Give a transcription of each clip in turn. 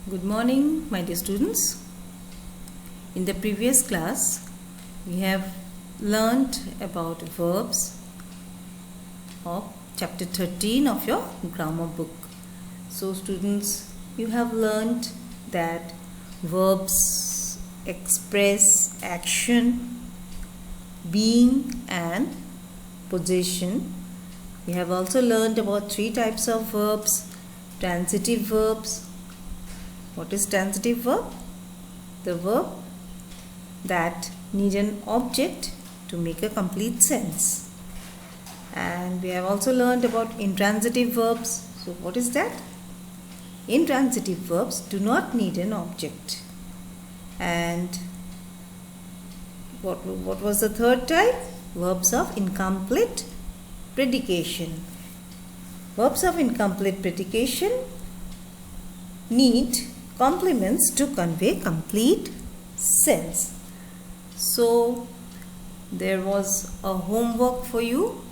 Good morning, my dear students. In the previous class, we have learnt about verbs of chapter 13 of your grammar book. So students, you have learnt that verbs express action, being and possession. We have also learnt about three types of verbs: transitive verbs. What is transitive verb? The verb that need an object to make a complete sense. And we have also learned about intransitive verbs. So what is that? Intransitive verbs do not need an object. And what was the third type? Verbs of incomplete predication. Verbs of incomplete predication need complements to convey complete sense. So there was a homework for you,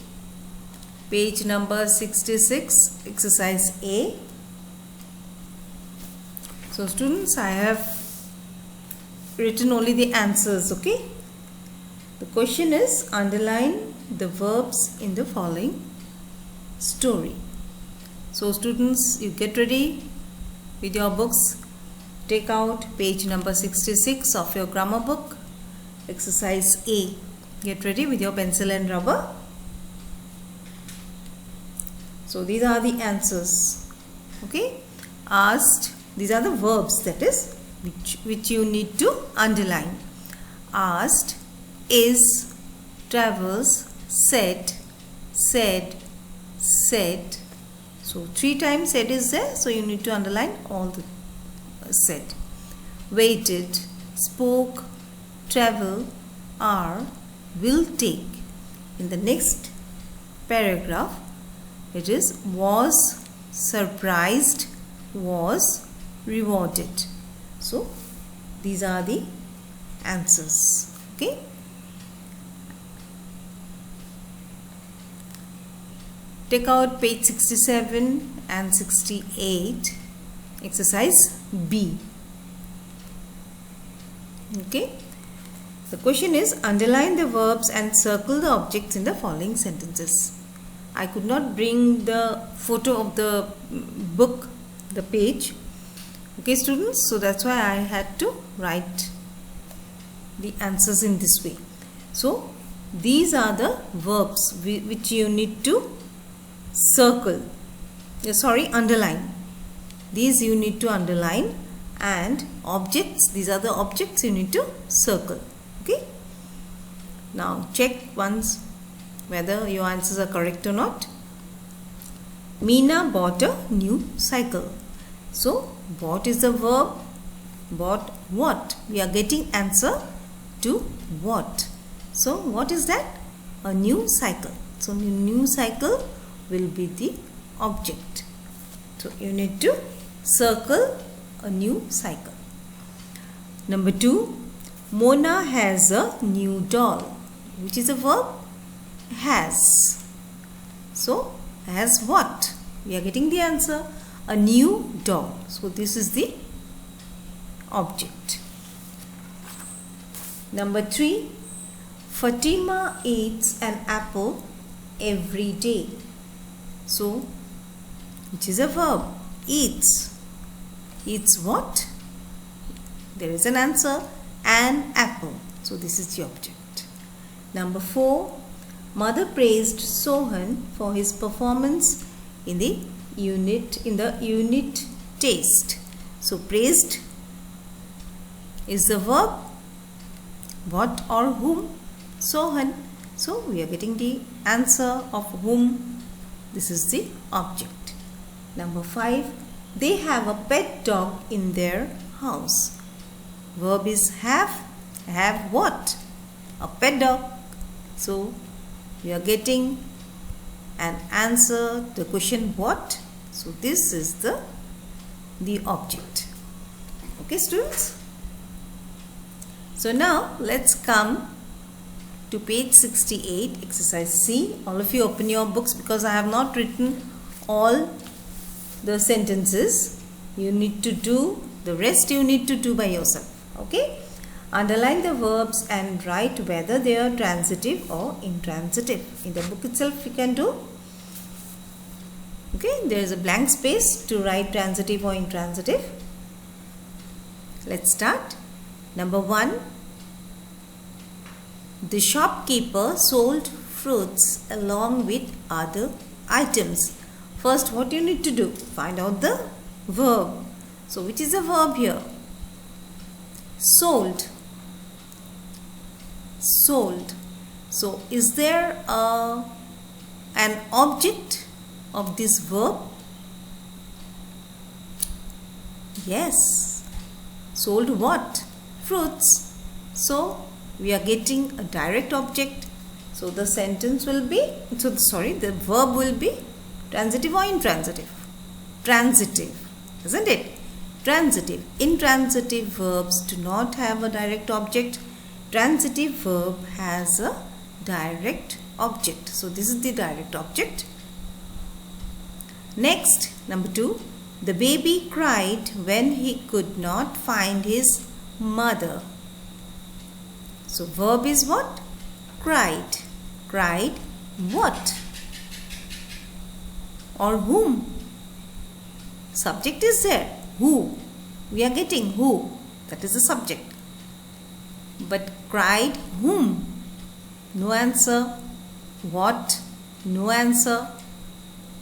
page number 66, exercise A. So students, I have written only the answers, okay? The question is, underline the verbs in the following story. So students, you get ready with your books. Take out page number 66 of your grammar book, exercise A. Get ready with your pencil and rubber. So these are the answers. Okay? Asked, these are the verbs, that is, which you need to underline. Asked, is, travels, said, said, said. So 3 times said is there, so you need to underline all the said. Waited, spoke, travel, are, will take. In the next paragraph, it is was surprised, was rewarded. So these are the answers. Okay. Take out page 67 and 68, exercise B. Okay. The question is, underline the verbs and circle the objects in the following sentences. I could not bring the photo of the book, the page. Okay students, so that's why I had to write the answers in this way. So these are the verbs which you need to circle, underline. These you need to underline, and objects, these are the objects you need to circle. Okay. Now check once whether your answers are correct or not. Meena bought a new cycle. So bought is the verb. Bought what? We are getting answer to what. So what is that? A new cycle. So new cycle will be the object. So you need to circle a new cycle. Number 2, Mona has a new doll. Which is a verb? Has. So has what? We are getting the answer. A new doll. So this is the object. Number 3, Fatima eats an apple every day. So which is a verb? Eats. Eats what? There is an answer, an apple. So this is the object. Number 4, Mother praised Sohan for his performance in the unit test. So praised is the verb. What or whom? Sohan. So we are getting the answer of whom. This is the object. Number 5, they have a pet dog in their house. Verb is have. Have what? A pet dog. So we are getting an answer to the question what. So this is the object. Okay students. So now let's come to page 68, exercise C. All of you open your books because I have not written all the sentences. You need to do The rest you need to do by yourself. Okay. Underline the verbs and write whether they are transitive or intransitive. In the book itself you can do. Okay. There is a blank space to write transitive or intransitive. Let's start. Number 1. The shopkeeper sold fruits along with other items. First, what you need to do? Find out the verb. So, which is the verb here? Sold. Sold. So, is there an object of this verb? Yes. Sold what? Fruits. So, we are getting a direct object. So, the sentence will be, the verb will be transitive or intransitive? Transitive, isn't it? Transitive. Intransitive verbs do not have a direct object. Transitive verb has a direct object. So, this is the direct object. Next, number 2. The baby cried when he could not find his mother. So, verb is what? Cried. Cried what? Or whom? Subject is there. Who? We are getting who. That is the subject. But cried whom? No answer. What? No answer.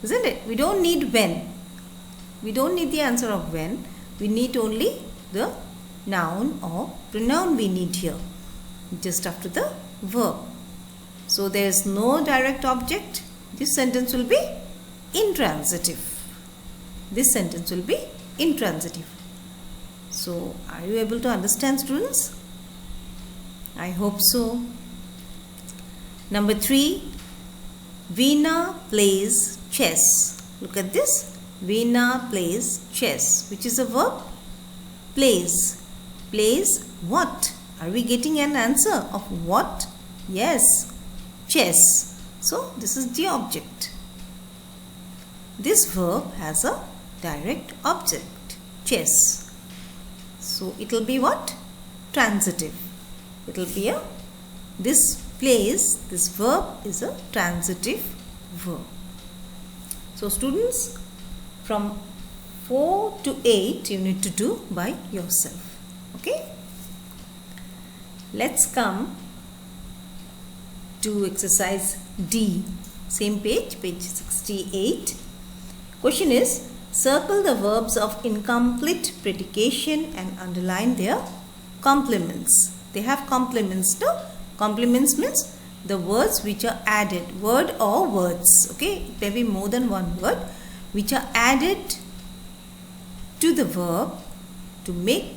Isn't it? We don't need when. We don't need the answer of when. We need only the noun or pronoun we need here. Just after the verb. So there is no direct object. This sentence will be intransitive. This sentence will be intransitive. So are you able to understand, students? I hope so. Number 3. Veena plays chess. Look at this. Veena plays chess. Which is a verb? Plays. Plays what? Are we getting an answer of what? Yes. Chess. So this is the object. This verb has a direct object. Chess. So it will be what? Transitive. It will be this plays, this verb is a transitive verb. So students, from 4 to 8 you need to do by yourself. Okay. Let's come to exercise D. Same page, page 68. Question is, circle the verbs of incomplete predication and underline their complements. They have complements, no? Complements means the words which are added, word or words. Okay, it may be more than one word which are added to the verb to make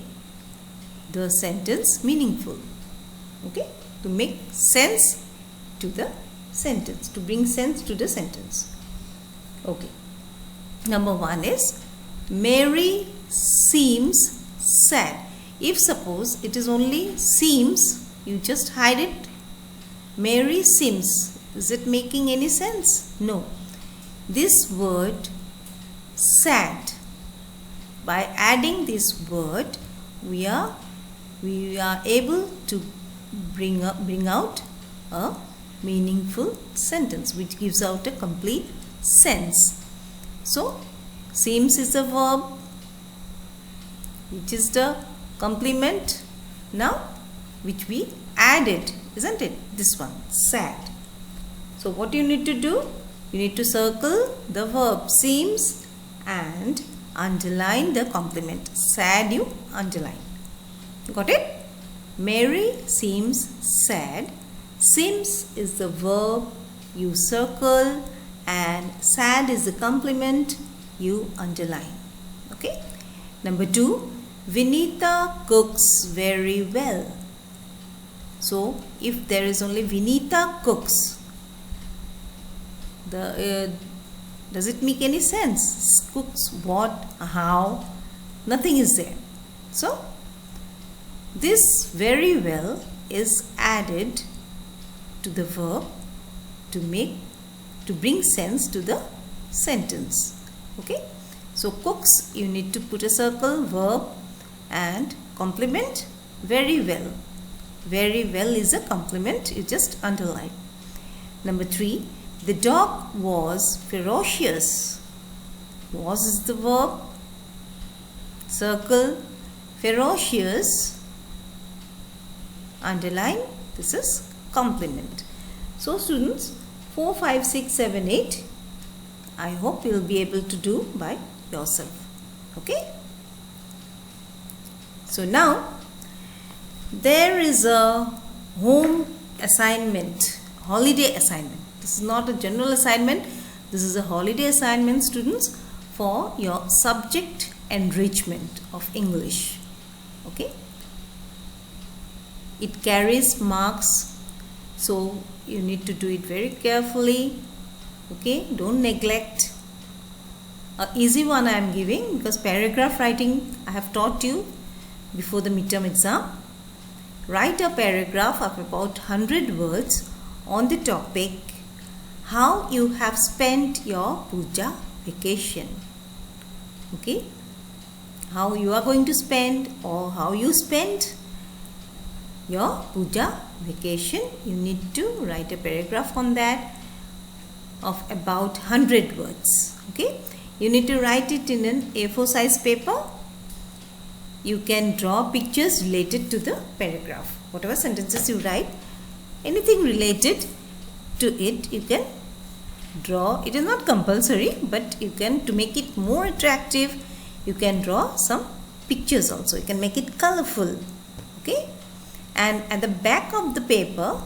the sentence meaningful. Okay, to make sense to the sentence, to bring sense to the sentence. Okay, number 1 is Mary seems sad. If suppose it is only seems, you just hide it. Mary seems. Is it making any sense? No. This word sad, by adding this word, we are able to bring out a meaningful sentence which gives out a complete sense. So, seems is the verb which is the complement now which we added, isn't it? This one, sad. So, what you need to do? You need to circle the verb seems and underline the complement. Sad you underline. Got it? Mary seems sad. Seems is the verb you circle and sad is the complement you underline. Okay. Number 2. Vinita cooks very well. So, if there is only Vinita cooks, does it make any sense? Cooks what? How? Nothing is there. So, this very well is added to the verb to bring sense to the sentence. Okay. So, cooks, you need to put a circle, verb, and compliment, very well. Very well is a compliment, you just underline. Number 3, the dog was ferocious. Was is the verb. Circle ferocious, underline, this is compliment. So students, 4, 5, 6, 7, 8, I hope you will be able to do by yourself. Okay. So now there is a home assignment, holiday assignment. This is not a general assignment. This is a holiday assignment, students, for your subject enrichment of English. Okay. It carries marks, so you need to do it very carefully. Okay, don't neglect. An easy one I am giving, because paragraph writing I have taught you before the midterm exam. Write a paragraph of about 100 words on the topic how you have spent your puja vacation. Okay, how you are going to spend, or how you spent your puja vacation. You need to write a paragraph on that of about 100 words. Okay, you need to write it in an A4 size paper. You can draw pictures related to the paragraph. Whatever sentences you write, anything related to it, you can draw. It is not compulsory, but you can, to make it more attractive, you can draw some pictures also. You can make it colorful. Okay, and at the back of the paper,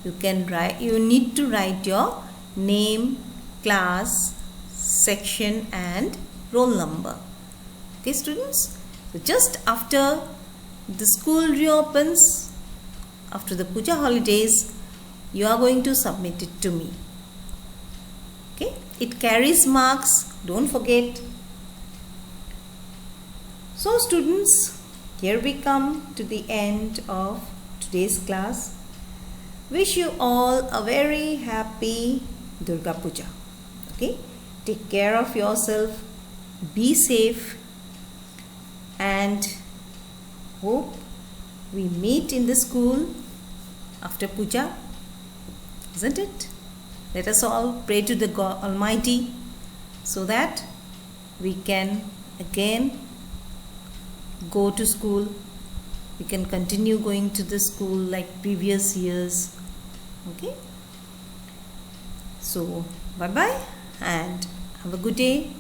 you can write, you need to write your name, class, section and roll number. Okay students, so just after the school reopens, after the puja holidays, you are going to submit it to me. Okay, it carries marks, don't forget. So students, here we come to the end of today's class. Wish you all a very happy Durga Puja. Okay, take care of yourself, be safe, and hope we meet in the school after puja, isn't it? Let us all pray to the God Almighty so that we can again go to school. We can continue going to the school like previous years. Okay, so bye bye and have a good day.